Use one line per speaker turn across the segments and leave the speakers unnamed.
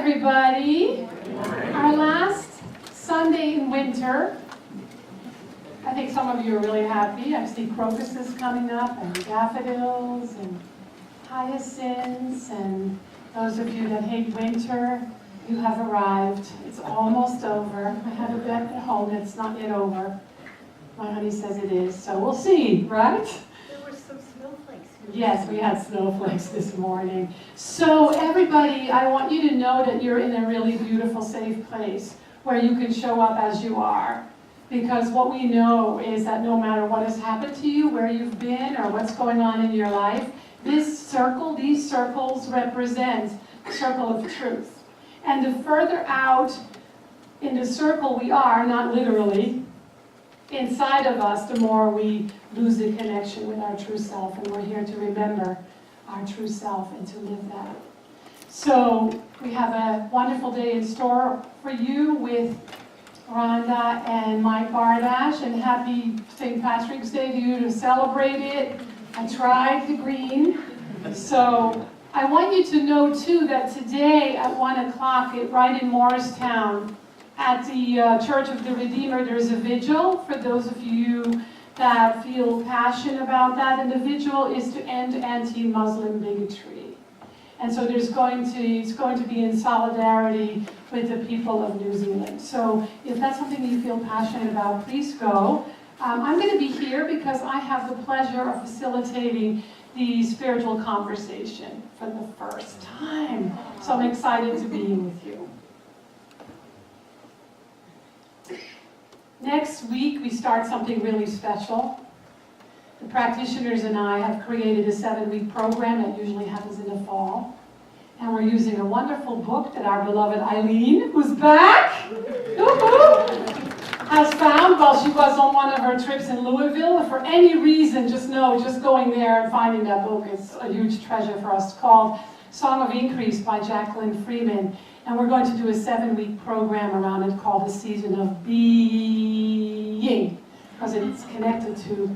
everybody. Our last Sunday in winter. I think some of you are really happy. I see crocuses coming up and daffodils and hyacinths, and those of you that hate winter, you have arrived. It's almost over. I have a bet at home that's not yet over. My honey says it is, so we'll see, right?
There were some snowflakes.
Yes, we had snowflakes this morning. So everybody, I want you to know that you're in a really beautiful, safe place where you can show up as you are. Because what we know is that no matter what has happened to you, where you've been, or what's going on in your life, these circles represent the circle of truth. And the further out in the circle we are, not literally, inside of us, the more we lose the connection with our true self. And we're here to remember our true self and to live that. So we have a wonderful day in store for you with Rhonda and Mike Bardash, and happy St. Patrick's Day to you to celebrate it. I tried the green. So I want you to know too that today at 1 o'clock right in Morristown at the Church of the Redeemer, there's a vigil for those of you that feel passionate about that. And the vigil is to end anti-Muslim bigotry. And so it's going to be in solidarity with the people of New Zealand. So if that's something you feel passionate about, please go. I'm going to be here because I have the pleasure of facilitating the spiritual conversation for the first time. So I'm excited to be with you. Next week, we start something really special. The practitioners and I have created a 7-week program that usually happens in the fall. And we're using a wonderful book that our beloved Eileen, who's back, has found while she was on one of her trips in Louisville. If for any reason, just know, just going there and finding that book is a huge treasure for us. It's called Song of Increase by Jacqueline Freeman. And we're going to do a 7-week program around it called the Season of Being, because it's connected to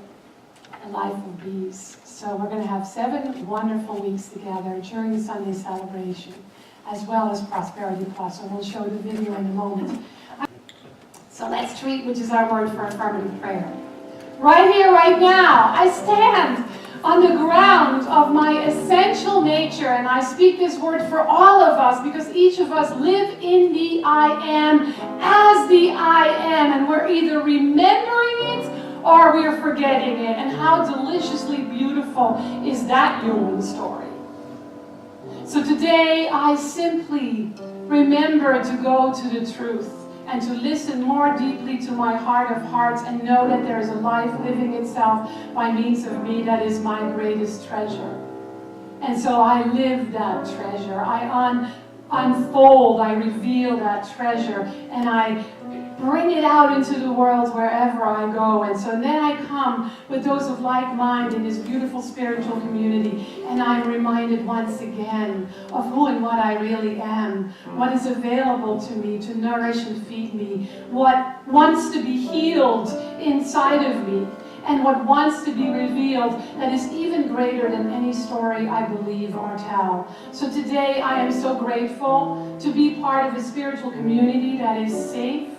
the life of bees. So we're going to have 7 wonderful weeks together during the Sunday celebration, as well as Prosperity Plus. And we'll show the video in a moment. So let's treat, which is our word for affirmative prayer. Right here, right now, I stand on the ground of my essential nature, and I speak this word for all of us, because each of us live in the I am as the I am, and we're either remembering it or we're forgetting it. And how deliciously beautiful is that human story. So today I simply remember to go to the truth and to listen more deeply to my heart of hearts and know that there is a life living itself by means of me that is my greatest treasure. And so I live that treasure. I unfold, I reveal that treasure, and I bring it out into the world wherever I go. And so then I come with those of like mind in this beautiful spiritual community, and I'm reminded once again of who and what I really am, what is available to me to nourish and feed me, what wants to be healed inside of me, and what wants to be revealed that is even greater than any story I believe or tell. So today I am so grateful to be part of a spiritual community that is safe,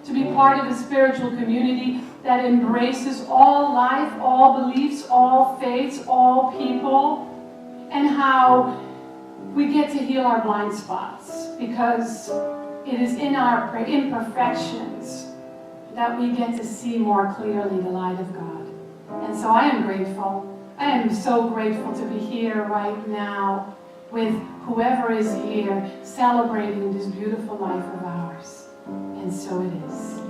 to be part of a spiritual community that embraces all life, all beliefs, all faiths, all people, and how we get to heal our blind spots, because it is in our imperfections that we get to see more clearly the light of God. And so I am grateful. I am so grateful to be here right now with whoever is here celebrating this beautiful life of ours. And so it is.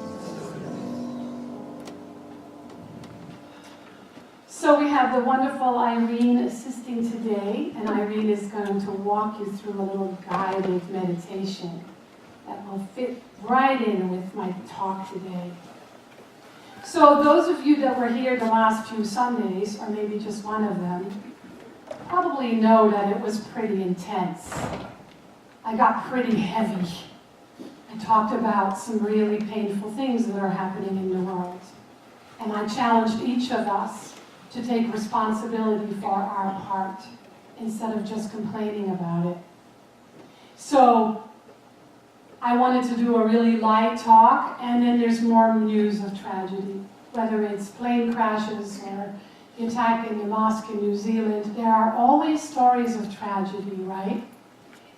So we have the wonderful Irene assisting today, and Irene is going to walk you through a little guided meditation that will fit right in with my talk today. So those of you that were here the last few Sundays, or maybe just one of them, probably know that it was pretty intense. I got pretty heavy. I talked about some really painful things that are happening in the world. And I challenged each of us to take responsibility for our part instead of just complaining about it. So I wanted to do a really light talk, and then there's more news of tragedy. Whether it's plane crashes or the attack in the mosque in New Zealand, there are always stories of tragedy, right?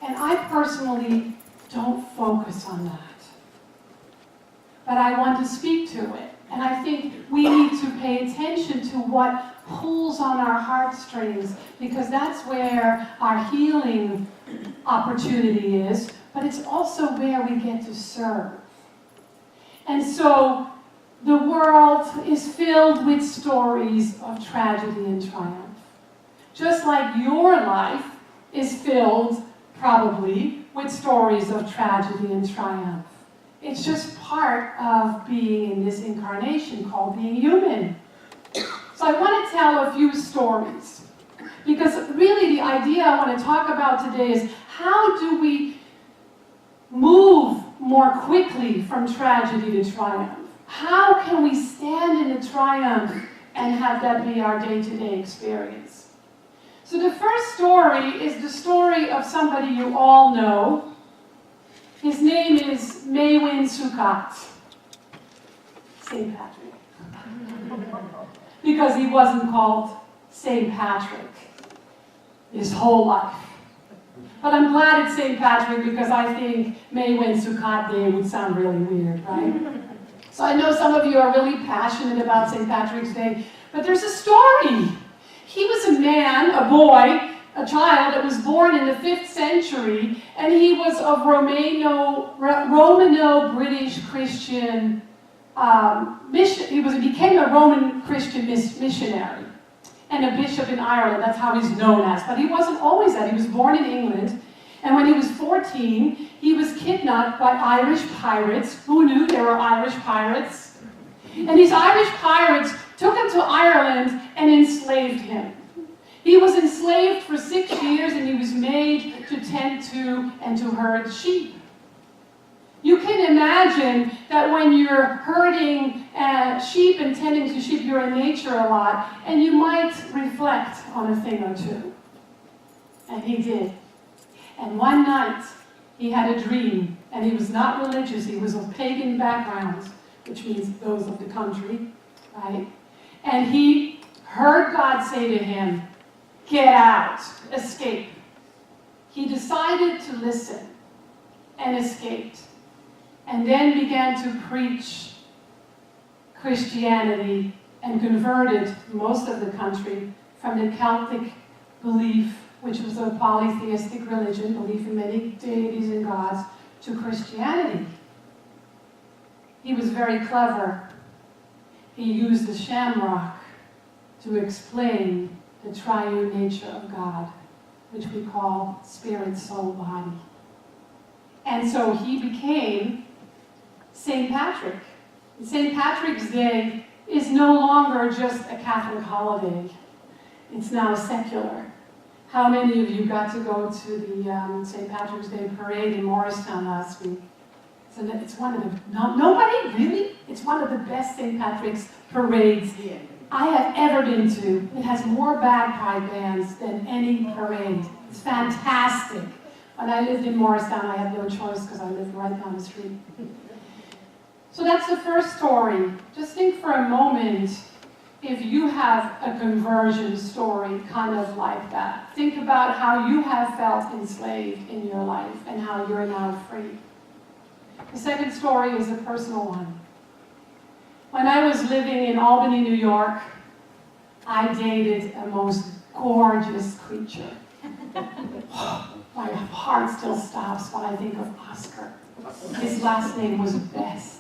And I personally don't focus on that. But I want to speak to it. And I think we need to pay attention to what pulls on our heartstrings, because that's where our healing opportunity is, but it's also where we get to serve. And so the world is filled with stories of tragedy and triumph. Just like your life is filled, probably, with stories of tragedy and triumph. It's just part of being in this incarnation called being human. So I want to tell a few stories, because really the idea I want to talk about today is how do we move more quickly from tragedy to triumph? How can we stand in the triumph and have that be our day-to-day experience? So the first story is the story of somebody you all know. His name is Maewyn Sukkot, St. Patrick. Because he wasn't called St. Patrick his whole life. But I'm glad it's St. Patrick, because I think Maewyn Sukkot Day would sound really weird, right? So I know some of you are really passionate about St. Patrick's Day, but there's a story. He was a man, a boy, a child that was born in the 5th century, and he was of Romano-British Christian mission. He became a Roman Christian missionary and a bishop in Ireland. That's how he's known as. But he wasn't always that. He was born in England, and when he was 14, he was kidnapped by Irish pirates. Who knew there were Irish pirates? And these Irish pirates took him to Ireland and enslaved him. He was enslaved for 6 years, and he was made to tend to and to herd sheep. You can imagine that when you're herding sheep and tending to sheep, you're in nature a lot, and you might reflect on a thing or two. And he did. And one night, he had a dream, and he was not religious. He was of pagan background, which means those of the country, right? And he heard God say to him, "Get out, escape." He decided to listen and escaped, and then began to preach Christianity and converted most of the country from the Celtic belief, which was a polytheistic religion, belief in many deities and gods, to Christianity. He was very clever. He used the shamrock to explain the triune nature of God, which we call spirit, soul, body. And so he became St. Patrick. And St. Patrick's Day is no longer just a Catholic holiday. It's now secular. How many of you got to go to the St. Patrick's Day parade in Morristown last week? So it's one of the, nobody? Really? It's one of the best St. Patrick's parades I have ever been to. It has more bagpipe bands than any parade. It's fantastic. When I lived in Morristown, I had no choice because I lived right down the street. So that's the first story. Just think for a moment if you have a conversion story kind of like that. Think about how you have felt enslaved in your life and how you're now free. The second story is a personal one. When I was living in Albany, New York, I dated a most gorgeous creature. My heart still stops when I think of Oscar. His last name was Best.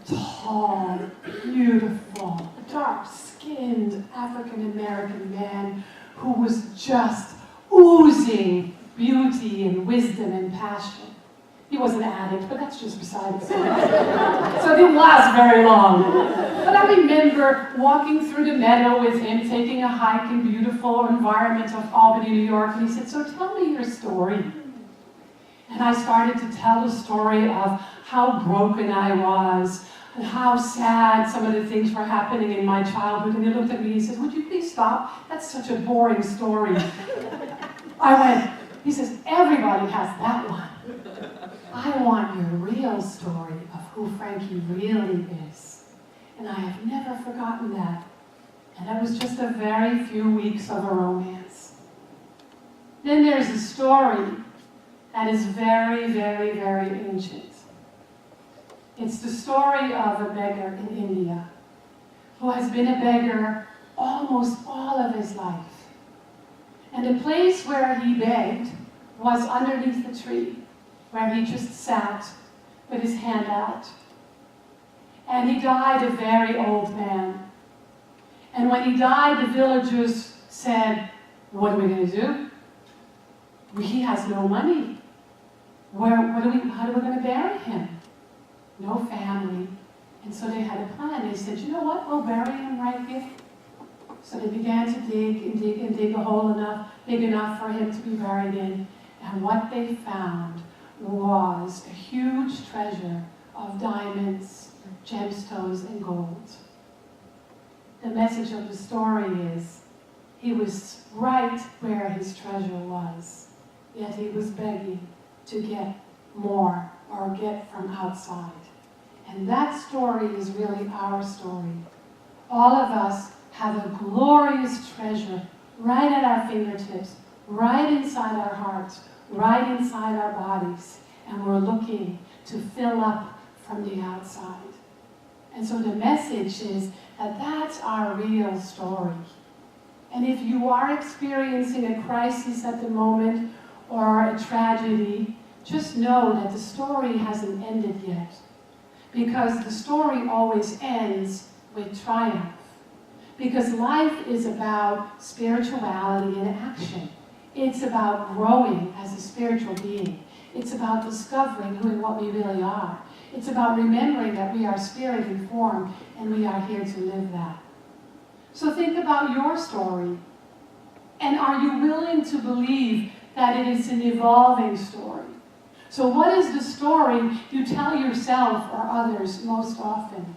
Tall, beautiful, dark-skinned African-American man who was just oozing beauty and wisdom and passion. He was an addict, but that's just beside the point. So it didn't last very long. But I remember walking through the meadow with him, taking a hike in beautiful environment of Albany, New York, and he said, "So tell me your story." And I started to tell the story of how broken I was, and how sad some of the things were happening in my childhood. And he looked at me and he said, "Would you please stop? That's such a boring story." I went, He says, everybody has that one. I want your real story of who Frankie really is. And I have never forgotten that. And it was just a very few weeks of a romance. Then there's a story that is very, very, very ancient. It's the story of a beggar in India who has been a beggar almost all of his life. And the place where he begged was underneath the tree, where he just sat with his hand out. And he died a very old man. And when he died, the villagers said, what are we going to do? He has no money. How are we going to bury him? No family. And so they had a plan. They said, you know what, we'll bury him right here. So they began to dig and dig and dig a hole big enough for him to be buried in. And what they found was a huge treasure of diamonds, gemstones, and gold. The message of the story is, he was right where his treasure was, yet he was begging to get more or get from outside. And that story is really our story. All of us have a glorious treasure right at our fingertips, right inside our hearts, right inside our bodies, and we're looking to fill up from the outside. And so the message is that that's our real story. And if you are experiencing a crisis at the moment or a tragedy, just know that the story hasn't ended yet. Because the story always ends with triumph. Because life is about spirituality and action. It's about growing as a spiritual being. It's about discovering who and what we really are. It's about remembering that we are spirit informed and we are here to live that. So think about your story. And are you willing to believe that it is an evolving story? So what is the story you tell yourself or others most often?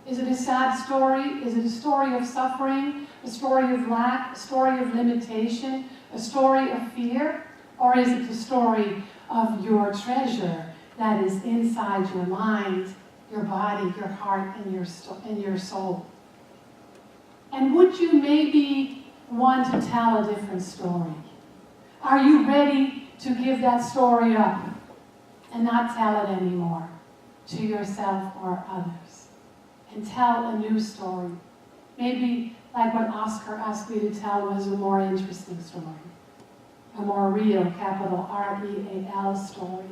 Is it a sad story? Is it a story of suffering? A story of lack? A story of limitation? A story of fear? Or is it the story of your treasure that is inside your mind, your body, your heart, and your soul? And would you maybe want to tell a different story? Are you ready to give that story up and not tell it anymore to yourself or others? And tell a new story. Maybe like what Oscar asked me to tell was a more interesting story. A more real, capital R-E-A-L story.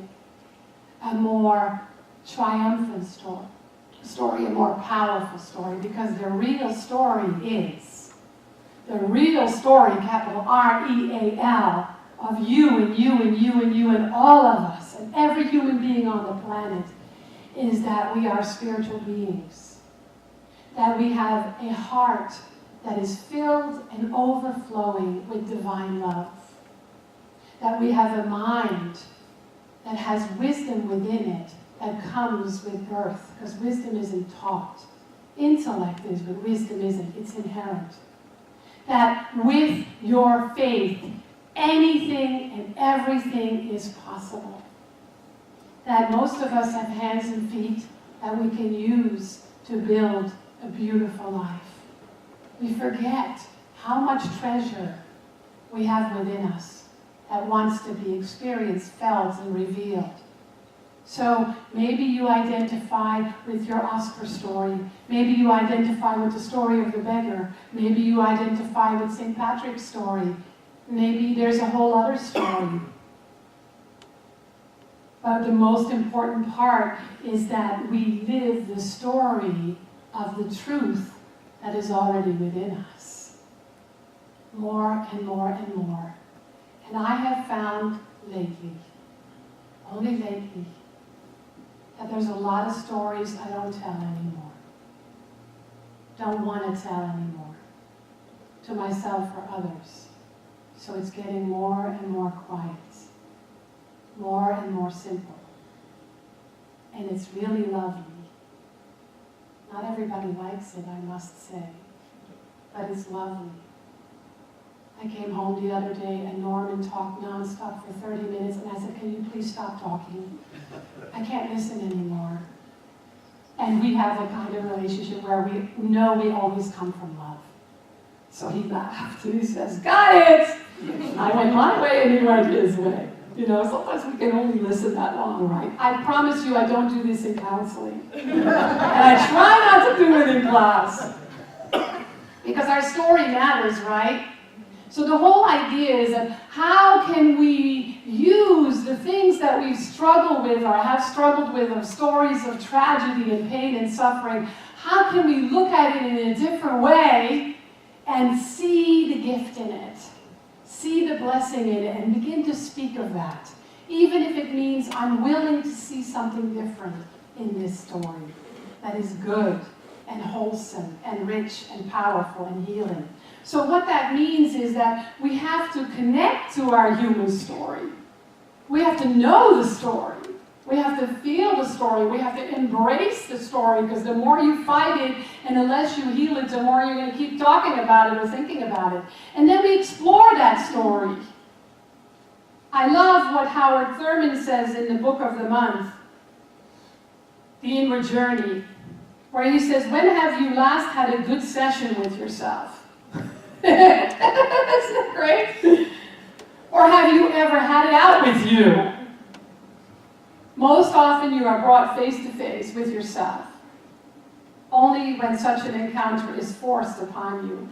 A more triumphant story, a more powerful story, because the real story is the real story, capital R-E-A-L, of you and you and you and you and all of us and every human being on the planet, is that we are spiritual beings. That we have a heart that is filled and overflowing with divine love. That we have a mind that has wisdom within it that comes with birth, because wisdom isn't taught. Intellect is, but wisdom isn't. It's inherent. That with your faith, anything and everything is possible. That most of us have hands and feet that we can use to build a beautiful life. We forget how much treasure we have within us that wants to be experienced, felt, and revealed. So maybe you identify with your Oscar story. Maybe you identify with the story of the beggar. Maybe you identify with St. Patrick's story. Maybe there's a whole other story. But the most important part is that we live the story of the truth that is already within us. More and more and more. And I have found lately, only lately, that there's a lot of stories I don't tell anymore. Don't want to tell anymore. To myself or others. So it's getting more and more quiet. More and more simple. And it's really lovely. Not everybody likes it, I must say. But it's lovely. I came home the other day and Norman talked nonstop for 30 minutes and I said, can you please stop talking? I can't listen anymore. And we have a kind of relationship where we know we always come from love. So he laughed and he says, got it! I went my way and he went his way. You know, sometimes we can only listen that long, right? I promise you I don't do this in counseling. And I try not to do it in class. Because our story matters, right? So the whole idea is that how can we use the things that we've struggled with or have struggled with, of stories of tragedy and pain and suffering, how can we look at it in a different way and see the gift in it, see the blessing in it, and begin to speak of that, even if it means I'm willing to see something different in this story that is good and wholesome and rich and powerful and healing. So what that means is that we have to connect to our human story. We have to know the story. We have to feel the story. We have to embrace the story, because the more you fight it and the less you heal it, the more you're going to keep talking about it or thinking about it. And then we explore that story. I love what Howard Thurman says in the book of the month, The Inward Journey, where he says, when have you last had a good session with yourself? Isn't that great? Or have you ever had it out with you? Most often you are brought face to face with yourself, only when such an encounter is forced upon you.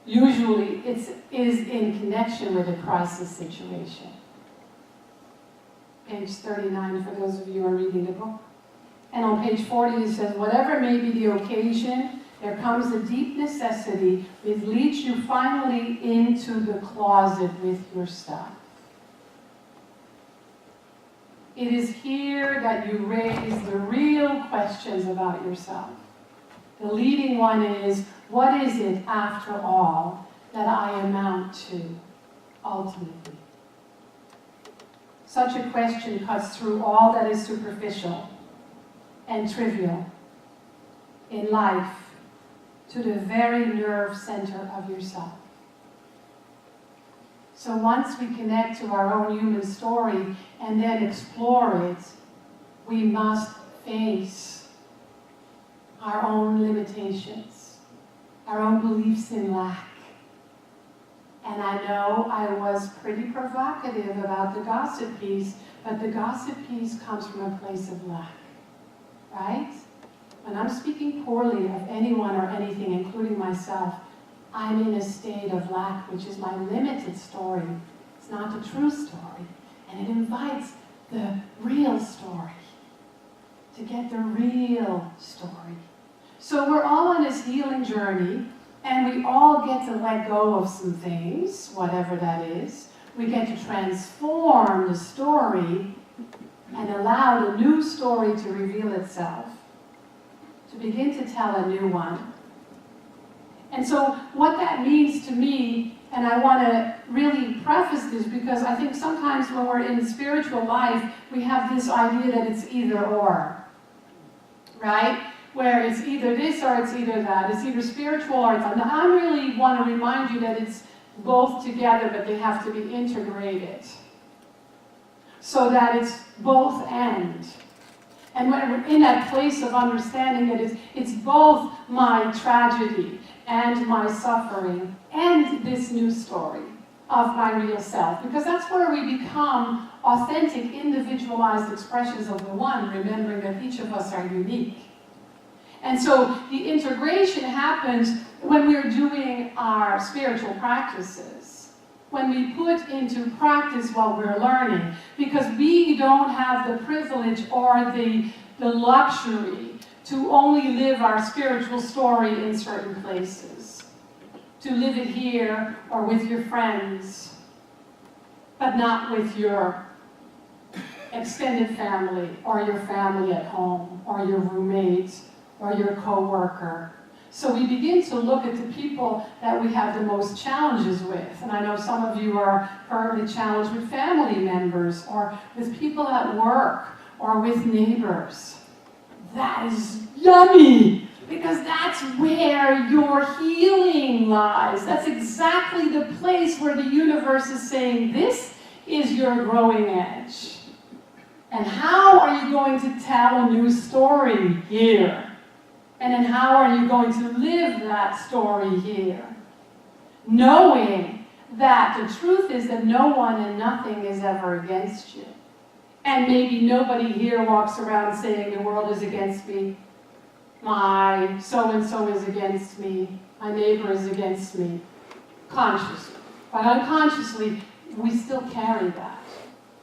Usually it is in connection with a crisis situation. Page 39 for those of you who are reading the book. And on page 40 it says, whatever may be the occasion, there comes a deep necessity which leads you finally into the closet with your stuff. It is here that you raise the real questions about yourself. The leading one is, what is it, after all, that I amount to, ultimately? Such a question cuts through all that is superficial and trivial in life to the very nerve center of yourself. So once we connect to our own human story and then explore it, we must face our own limitations, our own beliefs in lack. And I know I was pretty provocative about the gossip piece, but the gossip piece comes from a place of lack, right? When I'm speaking poorly of anyone or anything, including myself, I'm in a state of lack, which is my limited story. It's not the true story. And it invites the real story, to get the real story. So we're all on this healing journey, and we all get to let go of some things, whatever that is. We get to transform the story and allow the new story to reveal itself, to begin to tell a new one. And so what that means to me, and I want to really preface this because I think sometimes when we're in spiritual life, we have this idea that it's either or, right? Where it's either this or it's either that. It's either spiritual or it's not. Now, I really want to remind you that it's both together, but they have to be integrated so that it's both and. And when we're in that place of understanding that it's both my tragedy and my suffering and this new story of my real self. Because that's where we become authentic, individualized expressions of the one, remembering that each of us are unique. And so the integration happens when we're doing our spiritual practices, when we put into practice what we're learning, because we don't have the privilege or the luxury to only live our spiritual story in certain places, to live it here or with your friends, but not with your extended family or your family at home or your roommate or your co-worker. So we begin to look at the people that we have the most challenges with. And I know some of you are currently challenged with family members or with people at work or with neighbors. That is yummy. Because that's where your healing lies. That's exactly the place where the universe is saying, this is your growing edge. And how are you going to tell a new story here? And then how are you going to live that story here? Knowing that the truth is that no one and nothing is ever against you. And maybe nobody here walks around saying the world is against me. My so-and-so is against me. My neighbor is against me. Consciously. But unconsciously, we still carry that.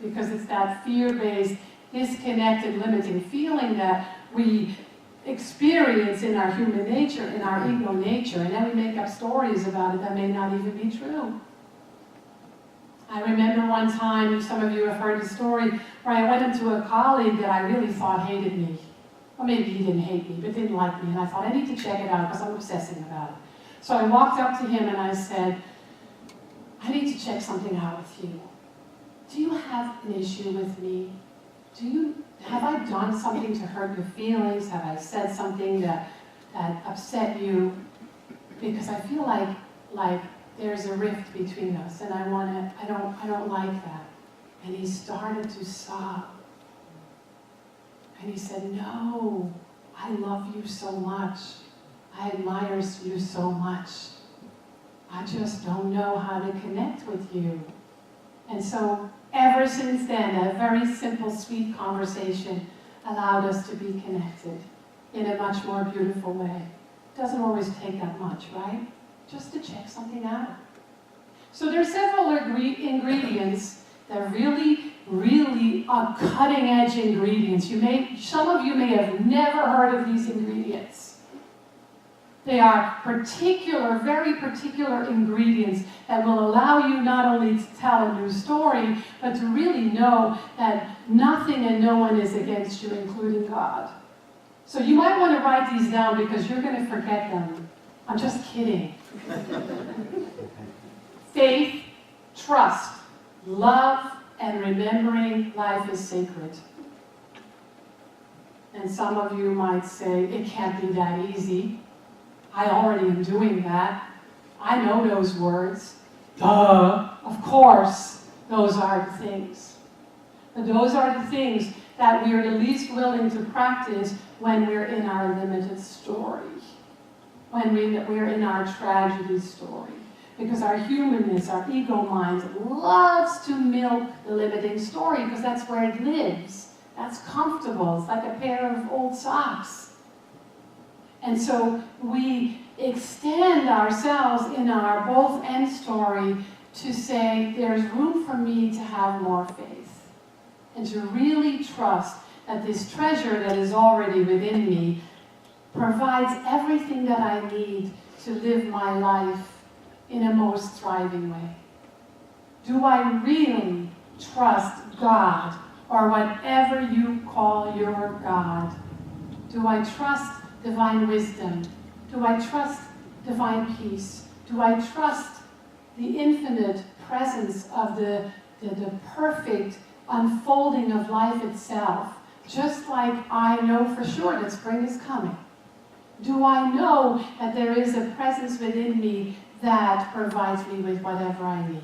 Because it's that fear-based, disconnected, limiting feeling that we experience in our human nature, in our ego nature, and then we make up stories about it that may not even be true. I remember one time, some of you have heard the story, where I went into a colleague that I really thought hated me. Well, maybe he didn't hate me, but didn't like me, and I thought, I need to check it out because I'm obsessing about it. So I walked up to him and I said, I need to check something out with you. Do you have an issue with me? Have I done something to hurt your feelings? Have I said something that upset you? Because I feel like there's a rift between us, and I don't like that. And he started to sob. And he said, no, I love you so much. I admire you so much. I just don't know how to connect with you. And so ever since then, a very simple, sweet conversation allowed us to be connected in a much more beautiful way. It doesn't always take that much, right? Just to check something out. So there are several ingredients that really, really are cutting-edge ingredients. Some of you may have never heard of these ingredients. They are particular, very particular ingredients that will allow you not only to tell a new story, but to really know that nothing and no one is against you, including God. So you might want to write these down because you're going to forget them. I'm just kidding. Faith, trust, love, and remembering life is sacred. And some of you might say, it can't be that easy. I already am doing that. I know those words. Duh. Of course, those are the things. But those are the things that we are the least willing to practice when we're in our limited story. When we're in our tragedy story. Because our humanness, our ego mind, loves to milk the limiting story because that's where it lives. That's comfortable. It's like a pair of old socks. And so we extend ourselves in our both end story to say there's room for me to have more faith and to really trust that this treasure that is already within me provides everything that I need to live my life in a most thriving way. Do I really trust God or whatever you call your God? Do I trust divine wisdom? Do I trust divine peace? Do I trust the infinite presence of the perfect unfolding of life itself? Just like I know for sure that spring is coming. Do I know that there is a presence within me that provides me with whatever I need?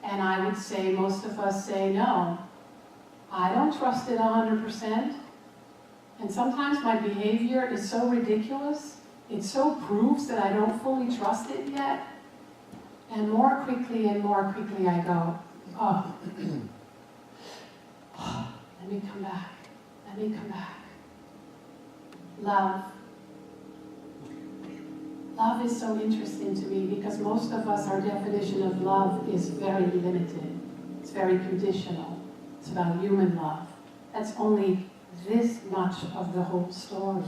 And I would say most of us say no. I don't trust it 100%. And sometimes my behavior is so ridiculous, it so proves that I don't fully trust it yet. And more quickly and more quickly I go, oh, let me come back, let me come back. Love. Love is so interesting to me because most of us, our definition of love is very limited. It's very conditional. It's about human love. That's only this much of the whole story.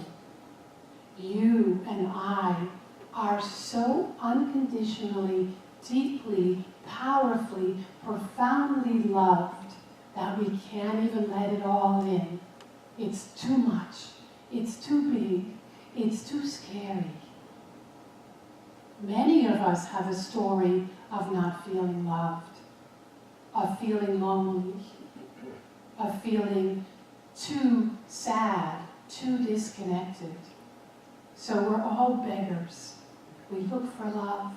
You and I are so unconditionally, deeply, powerfully, profoundly loved that we can't even let it all in. It's too much. It's too big. It's too scary. Many of us have a story of not feeling loved, of feeling lonely, of feeling too sad too disconnected. So we're all beggars. We look for love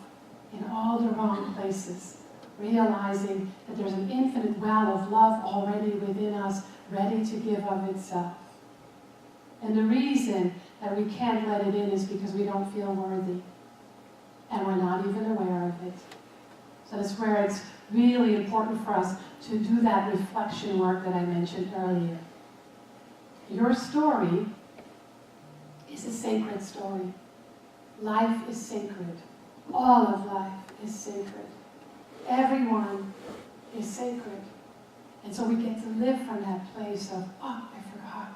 in all the wrong places, realizing that there's an infinite well of love already within us, ready to give of itself. And the reason that we can't let it in is because we don't feel worthy. And we're not even aware of it. So that's where it's really important for us to do that reflection work that I mentioned earlier. Your story is a sacred story. Life is sacred. All of life is sacred. Everyone is sacred. And so we get to live from that place of, oh, I forgot.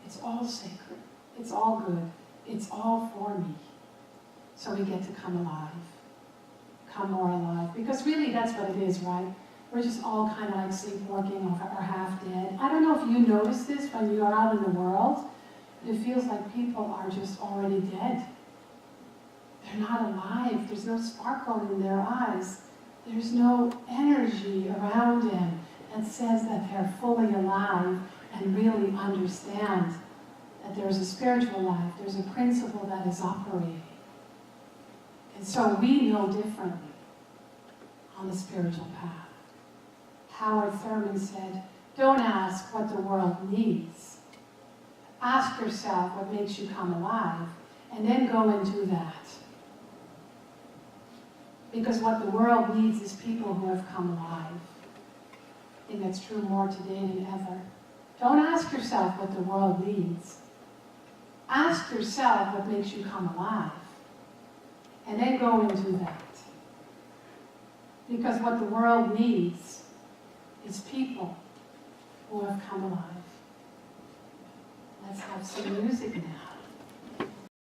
It's all sacred. It's all good. It's all for me. So we get to come alive. Come more alive. Because really that's what it is, right? We're just all kind of like sleepwalking or half dead. I don't know if you notice this when you are out in the world. It feels like people are just already dead. They're not alive. There's no sparkle in their eyes. There's no energy around them that says that they're fully alive and really understand that there's a spiritual life, there's a principle that is operating. And so we know differently on the spiritual path. Howard Thurman said, don't ask what the world needs. Ask yourself what makes you come alive, and then go and do that. Because what the world needs is people who have come alive. I think that's true more today than ever. Don't ask yourself what the world needs. Ask yourself what makes you come alive. And then go and do that. Because what the world needs is people who have come alive. Let's have some music now.